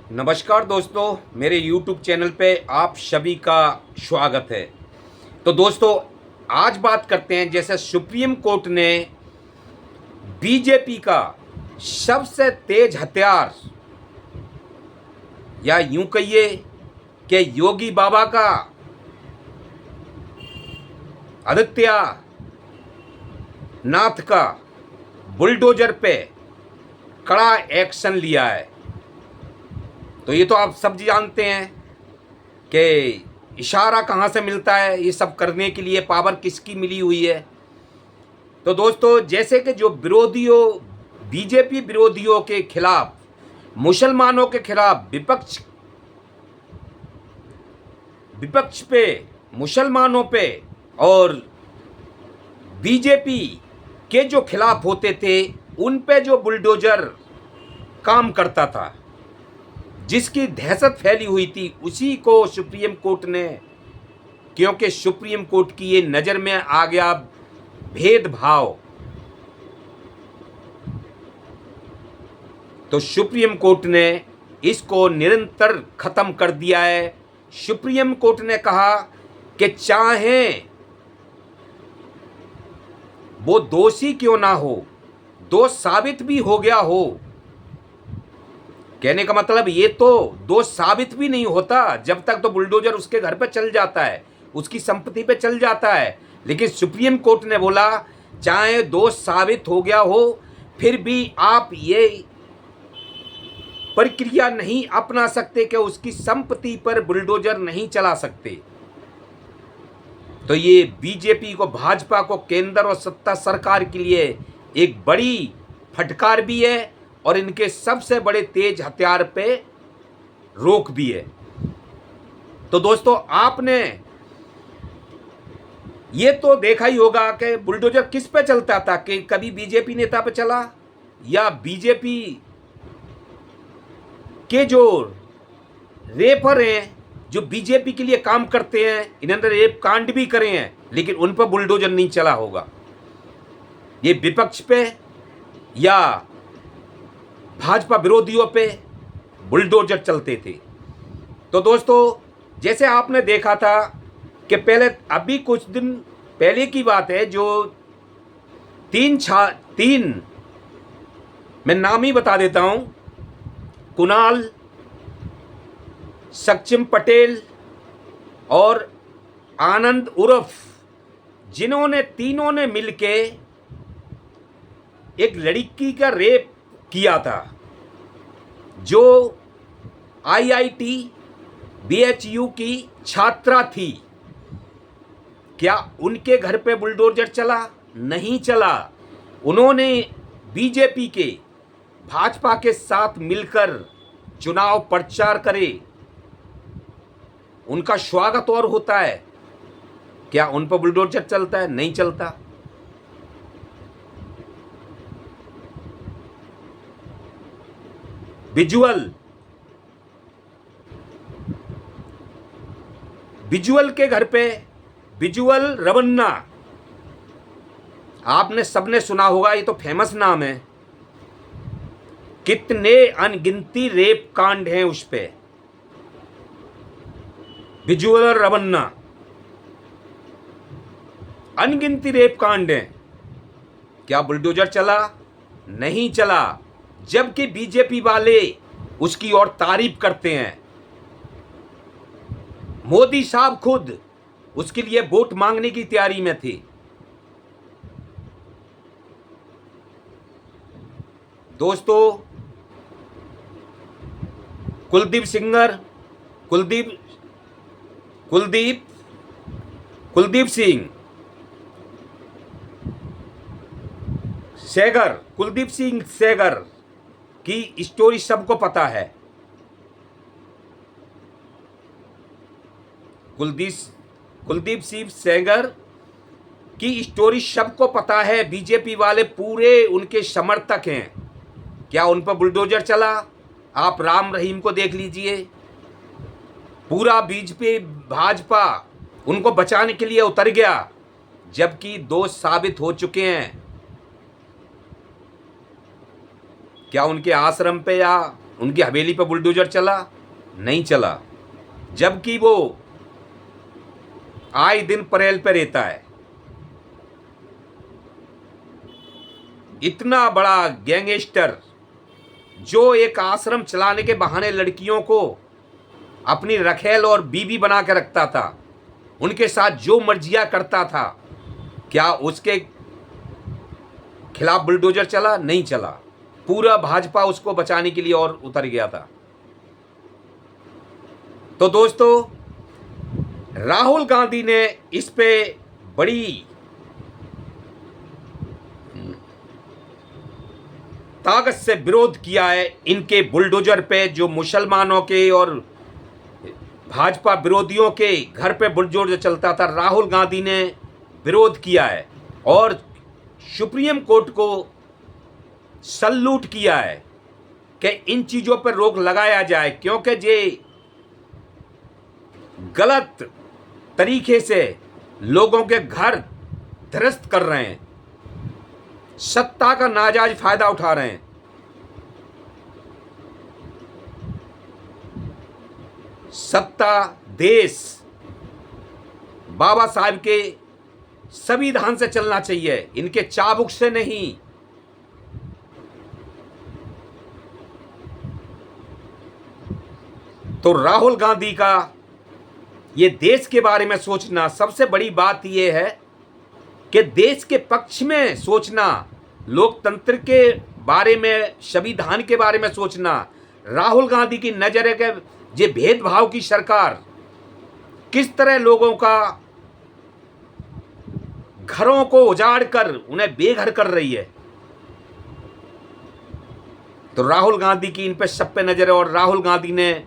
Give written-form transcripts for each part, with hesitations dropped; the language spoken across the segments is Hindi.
नमस्कार दोस्तों, मेरे YouTube चैनल पे आप सभी का स्वागत है। तो दोस्तों, आज बात करते हैं जैसे सुप्रीम कोर्ट ने बीजेपी का सबसे तेज हथियार या यूं कहिए कि योगी बाबा का आदित्य नाथ का बुलडोजर पे कड़ा एक्शन लिया है। तो ये तो आप सब जानते हैं कि इशारा कहाँ से मिलता है, ये सब करने के लिए पावर किसकी मिली हुई है। तो दोस्तों, जैसे कि जो बीजेपी विरोधियों के खिलाफ, मुसलमानों के खिलाफ विपक्ष पे, मुसलमानों पे और बीजेपी के जो खिलाफ होते थे उन पे जो बुलडोजर काम करता था, जिसकी दहशत फैली हुई थी, उसी को सुप्रीम कोर्ट ने, क्योंकि सुप्रीम कोर्ट की ये नज़र में आ गया भेदभाव, तो सुप्रीम कोर्ट ने इसको निरंतर खत्म कर दिया है। सुप्रीम कोर्ट ने कहा कि चाहे वो दोषी क्यों ना हो, दोष साबित भी हो गया हो, कहने का मतलब ये तो दोष साबित भी नहीं होता जब तक तो बुलडोजर उसके घर पे चल जाता है, उसकी संपत्ति पे चल जाता है। लेकिन सुप्रीम कोर्ट ने बोला चाहे दोष साबित हो गया हो, फिर भी आप ये प्रक्रिया नहीं अपना सकते कि उसकी संपत्ति पर बुलडोजर नहीं चला सकते। तो ये बीजेपी को, भाजपा को केंद्र और सत्ता सरकार के लिए एक बड़ी फटकार भी है और इनके सबसे बड़े तेज हथियार पे रोक भी है। तो दोस्तों, आपने ये तो देखा ही होगा कि बुलडोजर किस पे चलता था, कि कभी बीजेपी नेता पे चला या बीजेपी के जो रेपर हैं, जो बीजेपी के लिए काम करते हैं, इन्होंने रेप कांड भी करे हैं, लेकिन उन पर बुलडोजर नहीं चला होगा। ये विपक्ष पे या भाजपा विरोधियों पे बुलडोजर चलते थे। तो दोस्तों, जैसे आपने देखा था कि पहले, अभी कुछ दिन पहले की बात है, जो तीन मैं नाम ही बता देता हूं, कुणाल, सक्षम पटेल और आनंद उर्फ, जिन्होंने तीनों ने मिलके एक लड़की का रेप किया था, जो IIT BHU की छात्रा थी। क्या उनके घर पे बुलडोजर चला? नहीं चला। उन्होंने बीजेपी के, भाजपा के साथ मिलकर चुनाव प्रचार करे, उनका स्वागत और होता है। क्या उन पर बुलडोजर चलता है? नहीं चलता। विजुअल के घर पे, विजुअल रमन्ना, आपने सबने सुना होगा, ये तो फेमस नाम है। कितने अनगिनती रेप कांड हैं उस पे, विजुअल रमन्ना, अनगिनती रेप कांड हैं। क्या बुलडोजर चला? नहीं चला। जबकि बीजेपी वाले उसकी और तारीफ करते हैं। मोदी साहब खुद उसके लिए वोट मांगने की तैयारी में थे। दोस्तों, कुलदीप सिंह सेगर की स्टोरी सबको पता है। कुलदीप सिंह सेंगर की स्टोरी सबको पता है। बीजेपी वाले पूरे उनके समर्थक हैं। क्या उन पर बुलडोजर चला? आप राम रहीम को देख लीजिए, पूरा बीजेपी, भाजपा उनको बचाने के लिए उतर गया, जबकि दोष साबित हो चुके हैं। क्या उनके आश्रम पे या उनकी हवेली पर बुलडोजर चला? नहीं चला, जबकि वो आए दिन परेल पे रहता है। इतना बड़ा गैंगस्टर जो एक आश्रम चलाने के बहाने लड़कियों को अपनी रखेल और बीवी बना के रखता था, उनके साथ जो मर्जियां करता था, क्या उसके खिलाफ बुलडोजर चला? नहीं चला। पूरा भाजपा उसको बचाने के लिए और उतर गया था। तो दोस्तों, राहुल गांधी ने इस पे बड़ी ताकत से विरोध किया है, इनके बुलडोजर पे, जो मुसलमानों के और भाजपा विरोधियों के घर पे बुलडोजर चलता था। राहुल गांधी ने विरोध किया है और सुप्रीम कोर्ट को सल्यूट किया है कि इन चीजों पर रोक लगाया जाए, क्योंकि ये गलत तरीके से लोगों के घर ध्वस्त कर रहे हैं, सत्ता का नाजायज फायदा उठा रहे हैं। सत्ता, देश बाबा साहब के संविधान से चलना चाहिए, इनके चाबुक से नहीं। तो राहुल गांधी का ये देश के बारे में सोचना, सबसे बड़ी बात ये है कि देश के पक्ष में सोचना, लोकतंत्र के बारे में, संविधान के बारे में सोचना। राहुल गांधी की नजर है कि ये भेदभाव की सरकार किस तरह लोगों का घरों को उजाड़ कर उन्हें बेघर कर रही है। तो राहुल गांधी की इन पे सब पे नजर है और राहुल गांधी ने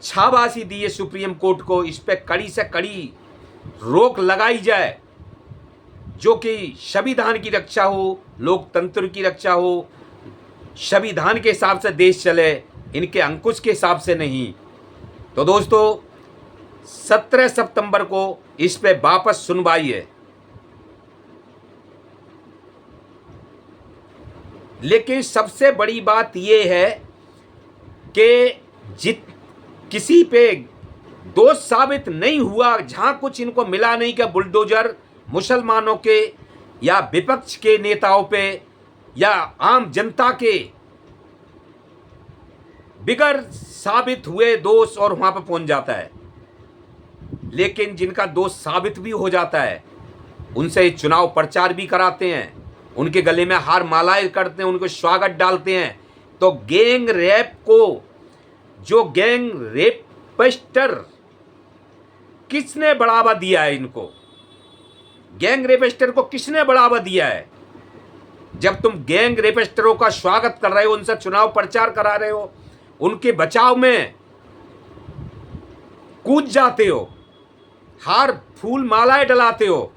शाबाशी दी है सुप्रीम कोर्ट को, इस पे कड़ी से कड़ी रोक लगाई जाए, जो कि संविधान की रक्षा हो, लोकतंत्र की रक्षा हो, संविधान के हिसाब से देश चले, इनके अंकुश के हिसाब से नहीं। तो दोस्तों, 17 सितंबर को इस पे वापस सुनवाई है, लेकिन सबसे बड़ी बात यह है कि किसी पे दोष साबित नहीं हुआ, जहां कुछ इनको मिला नहीं कि बुलडोजर मुसलमानों के या विपक्ष के नेताओं पे या आम जनता के बिगड़ साबित हुए दोष और वहां पर पहुंच जाता है। लेकिन जिनका दोष साबित भी हो जाता है, उनसे चुनाव प्रचार भी कराते हैं, उनके गले में हार मालाएं करते हैं, उनको स्वागत डालते हैं। तो गैंग रेप को, जो गैंग रेपिस्टर, किसने बढ़ावा दिया है? इनको गैंग रेपिस्टर को किसने बढ़ावा दिया है? जब तुम गैंग रेपिस्टरों का स्वागत कर रहे हो, उनसे चुनाव प्रचार करा रहे हो, उनके बचाव में कूद जाते हो, हार फूल मालाएं डलाते हो,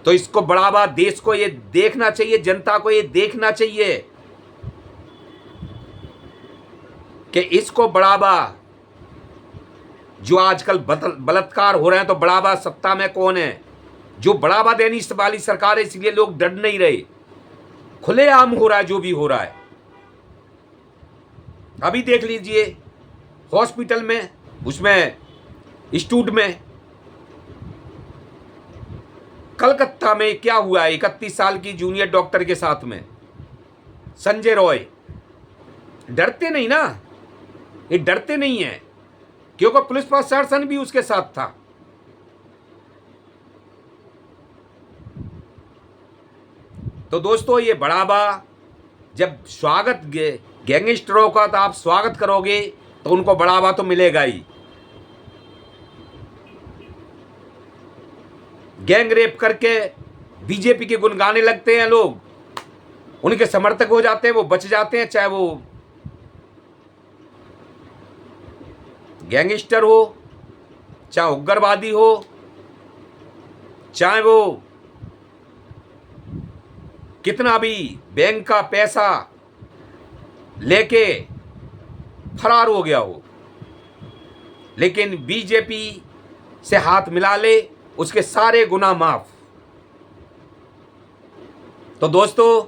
तो इसको बढ़ावा देश को ये देखना चाहिए, जनता को ये देखना चाहिए कि इसको बढ़ावा, जो आजकल बलात्कार हो रहे हैं, तो बढ़ावा सत्ता में कौन है? जो बढ़ावा देनी वाली सरकार है, इसलिए लोग डर नहीं रहे। खुलेआम हो रहा है जो भी हो रहा है। अभी देख लीजिए हॉस्पिटल में, उसमें इंस्टीट्यूट में, कलकत्ता में क्या हुआ है 31 साल की जूनियर डॉक्टर के साथ में, संजय रॉय। डरते नहीं ना, ये डरते नहीं है, क्योंकि पुलिस प्रशासन भी उसके साथ था। तो दोस्तों, ये बढ़ावा, जब स्वागत गैंगस्टरों का तो आप स्वागत करोगे तो उनको बढ़ावा तो मिलेगा ही। गैंग रेप करके बीजेपी के गुण गाने लगते हैं लोग, उनके समर्थक हो जाते हैं, वो बच जाते हैं, चाहे वो गैंगस्टर हो, चाहे उग्रवादी हो, चाहे वो कितना भी बैंक का पैसा लेके फरार हो गया हो, लेकिन बीजेपी से हाथ मिला ले, उसके सारे गुनाह माफ। तो दोस्तों,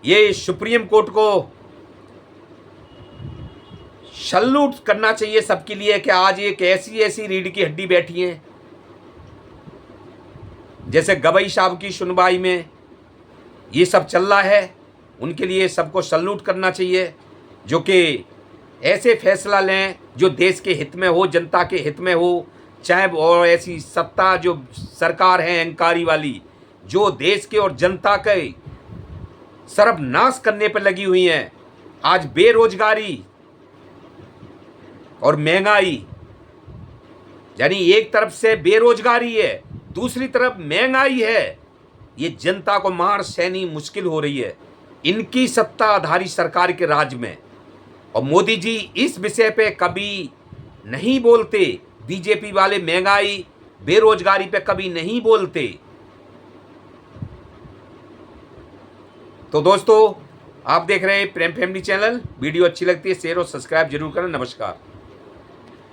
ये सुप्रीम कोर्ट को सल्यूट करना चाहिए सबके लिए कि आज एक ऐसी रीढ़ की हड्डी बैठी है, जैसे गवई साहब की सुनवाई में ये सब चल रहा है, उनके लिए सबको सल्यूट करना चाहिए, जो कि ऐसे फैसला लें जो देश के हित में हो, जनता के हित में हो। चाहे और ऐसी सत्ता जो सरकार है अहंकारी वाली, जो देश के और जनता के सर्वनाश करने पर लगी हुई है। आज बेरोजगारी और महंगाई, यानी एक तरफ से बेरोजगारी है, दूसरी तरफ महंगाई है, ये जनता को मार सहनी मुश्किल हो रही है इनकी सत्ताधारी सरकार के राज में। और मोदी जी इस विषय पे कभी नहीं बोलते, बीजेपी वाले महंगाई बेरोजगारी पे कभी नहीं बोलते। तो दोस्तों, आप देख रहे हैं प्रेम फैमिली चैनल। वीडियो अच्छी लगती है शेयर और सब्सक्राइब जरूर करें। नमस्कार।